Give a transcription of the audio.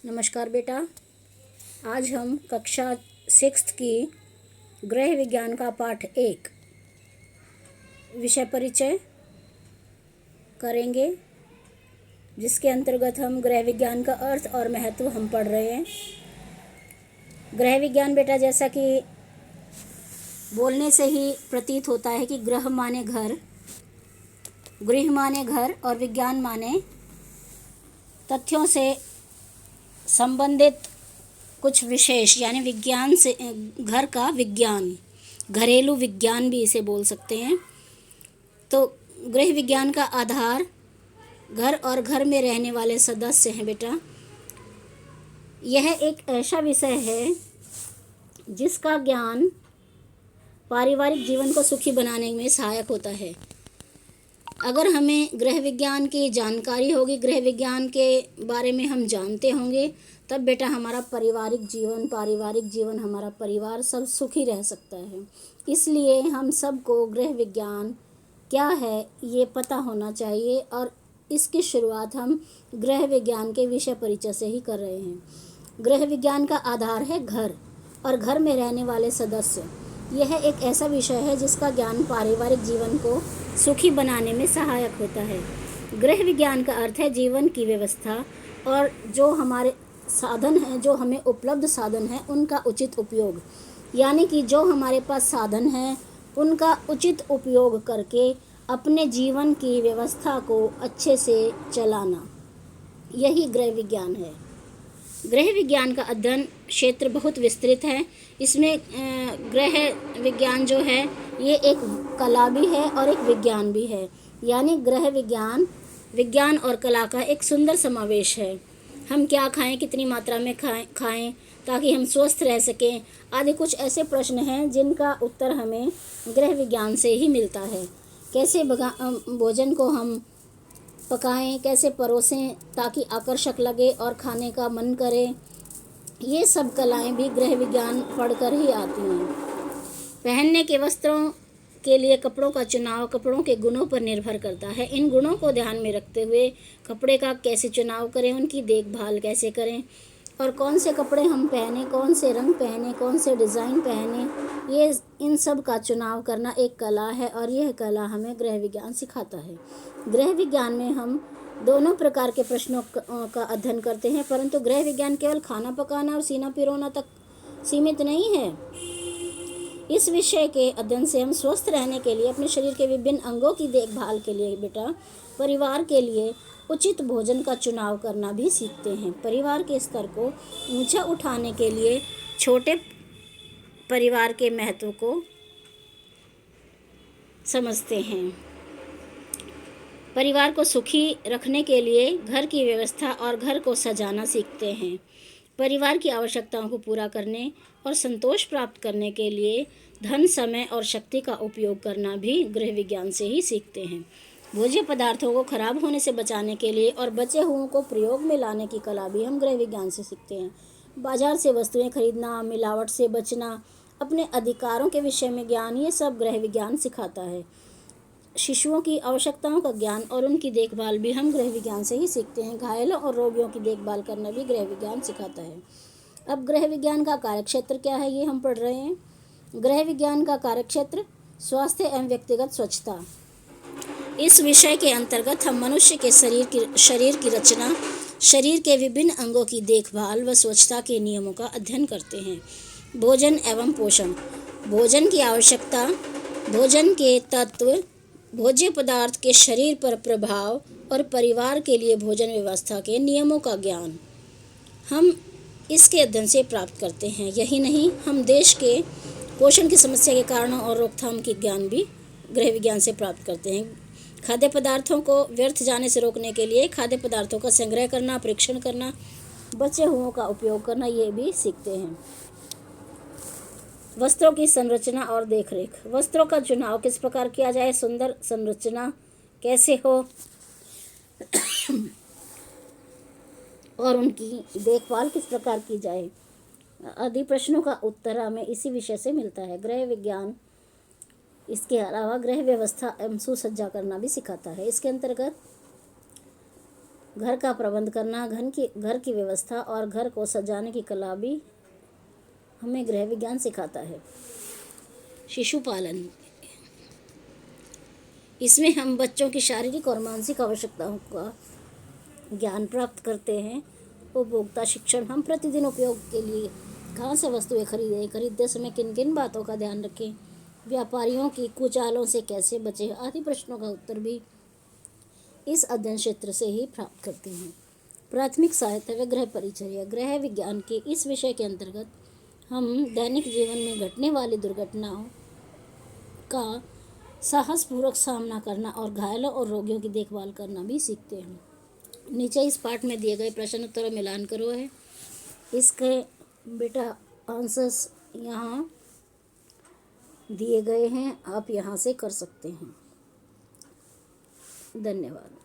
नमस्कार बेटा। आज हम कक्षा 6 की गृह विज्ञान का पाठ 1 विषय परिचय करेंगे, जिसके अंतर्गत हम गृह विज्ञान का अर्थ और महत्व हम पढ़ रहे हैं। गृह विज्ञान बेटा, जैसा कि बोलने से ही प्रतीत होता है कि गृह माने घर, गृह माने घर और विज्ञान माने तथ्यों से संबंधित कुछ विशेष, यानी विज्ञान से घर का विज्ञान, घरेलू विज्ञान भी इसे बोल सकते हैं। तो गृह विज्ञान का आधार घर और घर में रहने वाले सदस्य हैं बेटा। यह एक ऐसा विषय है जिसका ज्ञान पारिवारिक जीवन को सुखी बनाने में सहायक होता है। अगर हमें गृह विज्ञान की जानकारी होगी, गृह विज्ञान के बारे में हम जानते होंगे, तब बेटा हमारा पारिवारिक जीवन, हमारा परिवार सब सुखी रह सकता है। इसलिए हम सबको गृह विज्ञान क्या है ये पता होना चाहिए, और इसकी शुरुआत हम गृह विज्ञान के विषय परिचय से ही कर रहे हैं। गृह विज्ञान का आधार है घर और घर में रहने वाले सदस्य। यह एक ऐसा विषय है जिसका ज्ञान पारिवारिक जीवन को सुखी बनाने में सहायक होता है। गृह विज्ञान का अर्थ है जीवन की व्यवस्था, और जो हमारे साधन हैं, जो हमें उपलब्ध साधन हैं, उनका उचित उपयोग। यानी कि जो हमारे पास साधन हैं उनका उचित उपयोग करके अपने जीवन की व्यवस्था को अच्छे से चलाना, यही गृह विज्ञान है। गृह विज्ञान का अध्ययन क्षेत्र बहुत विस्तृत है। इसमें गृह विज्ञान जो है ये एक कला भी है और एक विज्ञान भी है। यानी गृह विज्ञान और कला का एक सुंदर समावेश है। हम क्या खाएं, कितनी मात्रा में खाएं ताकि हम स्वस्थ रह सकें, आदि कुछ ऐसे प्रश्न हैं जिनका उत्तर हमें गृह विज्ञान से ही मिलता है। कैसे भोजन को हम पकाएं, कैसे परोसें ताकि आकर्षक लगे और खाने का मन करे, ये सब कलाएं भी गृह विज्ञान पढ़कर ही आती हैं। पहनने के वस्त्रों के लिए कपड़ों का चुनाव कपड़ों के गुणों पर निर्भर करता है। इन गुणों को ध्यान में रखते हुए कपड़े का कैसे चुनाव करें, उनकी देखभाल कैसे करें, और कौन से कपड़े हम पहने, कौन से रंग पहने, कौन से डिज़ाइन पहने, ये इन सब का चुनाव करना एक कला है, और यह कला हमें गृह विज्ञान सिखाता है। गृह विज्ञान में हम दोनों प्रकार के प्रश्नों का अध्ययन करते हैं, परंतु गृह विज्ञान केवल खाना पकाना और सीना पिरोना तक सीमित नहीं है। इस विषय के अध्ययन से हम स्वस्थ रहने के लिए, अपने शरीर के विभिन्न अंगों की देखभाल के लिए बेटा, परिवार के लिए उचित भोजन का चुनाव करना भी सीखते हैं। परिवार के स्तर को ऊंचा उठाने के लिए छोटे परिवार के महत्व को समझते हैं। परिवार को सुखी रखने के लिए घर की व्यवस्था और घर को सजाना सीखते हैं। परिवार की आवश्यकताओं को पूरा करने और संतोष प्राप्त करने के लिए धन, समय और शक्ति का उपयोग करना भी गृह विज्ञान से ही सीखते हैं। भोज्य पदार्थों को खराब होने से बचाने के लिए और बचे हुओं को प्रयोग में लाने की कला भी हम गृह विज्ञान से सीखते हैं। बाजार से वस्तुएं खरीदना, मिलावट से बचना, अपने अधिकारों के विषय में ज्ञान, ये सब गृह विज्ञान सिखाता है। शिशुओं की आवश्यकताओं का ज्ञान और उनकी देखभाल भी हम गृह विज्ञान से ही सीखते हैं। घायलों और रोगियों की देखभाल करना भी गृह विज्ञान सिखाता है। अब गृह विज्ञान का कार्यक्षेत्र क्या है, ये हम पढ़ रहे हैं। गृह विज्ञान का कार्यक्षेत्र स्वास्थ्य एवं व्यक्तिगत स्वच्छता। इस विषय के अंतर्गत हम मनुष्य के शरीर की रचना, शरीर के विभिन्न अंगों की देखभाल व स्वच्छता के नियमों का अध्ययन करते हैं। भोजन एवं पोषण, भोजन की आवश्यकता, भोजन के तत्व, भोज्य पदार्थ के शरीर पर प्रभाव और परिवार के लिए भोजन व्यवस्था के नियमों का ज्ञान हम इसके अध्ययन से प्राप्त करते हैं। यही नहीं, हम देश के पोषण की समस्या के कारणों और रोकथाम के ज्ञान भी गृह विज्ञान से प्राप्त करते हैं। खाद्य पदार्थों को व्यर्थ जाने से रोकने के लिए खाद्य पदार्थों का संग्रह करना, परीक्षण करना, बचे हुओं का उपयोग करना, ये भी सीखते हैं। वस्त्रों की संरचना और देखरेख, वस्त्रों का चुनाव किस प्रकार किया जाए, सुंदर संरचना कैसे हो और उनकी देखभाल किस प्रकार की जाए, आदि प्रश्नों का उत्तर हमें इसी विषय से मिलता है। गृह विज्ञान इसके अलावा गृह व्यवस्था एवं सुसज्जा करना भी सिखाता है। इसके अंतर्गत घर का प्रबंध करना, घर की व्यवस्था और घर को सजाने की कला भी हमें गृह विज्ञान सिखाता है। शिशु पालन, इसमें हम बच्चों की शारीरिक और मानसिक आवश्यकताओं का ज्ञान प्राप्त करते हैं। उपभोक्ता शिक्षण, हम प्रतिदिन उपयोग के लिए कहाँ से वस्तुएं खरीदते समय किन किन बातों का ध्यान रखें, व्यापारियों की कुचालों से कैसे बचें आदि प्रश्नों का उत्तर भी इस अध्ययन क्षेत्र से ही प्राप्त करते हैं। प्राथमिक सहायता व गृह परिचर्या, गृह विज्ञान के इस विषय के अंतर्गत हम दैनिक जीवन में घटने वाली दुर्घटनाओं का साहसपूर्वक सामना करना और घायलों और रोगियों की देखभाल करना भी सीखते हैं। नीचे इस पाठ में दिए गए प्रश्न उत्तरों मिलान करो है, इसके बेटा आंसर्स यहाँ दिए गए हैं, आप यहाँ से कर सकते हैं। धन्यवाद।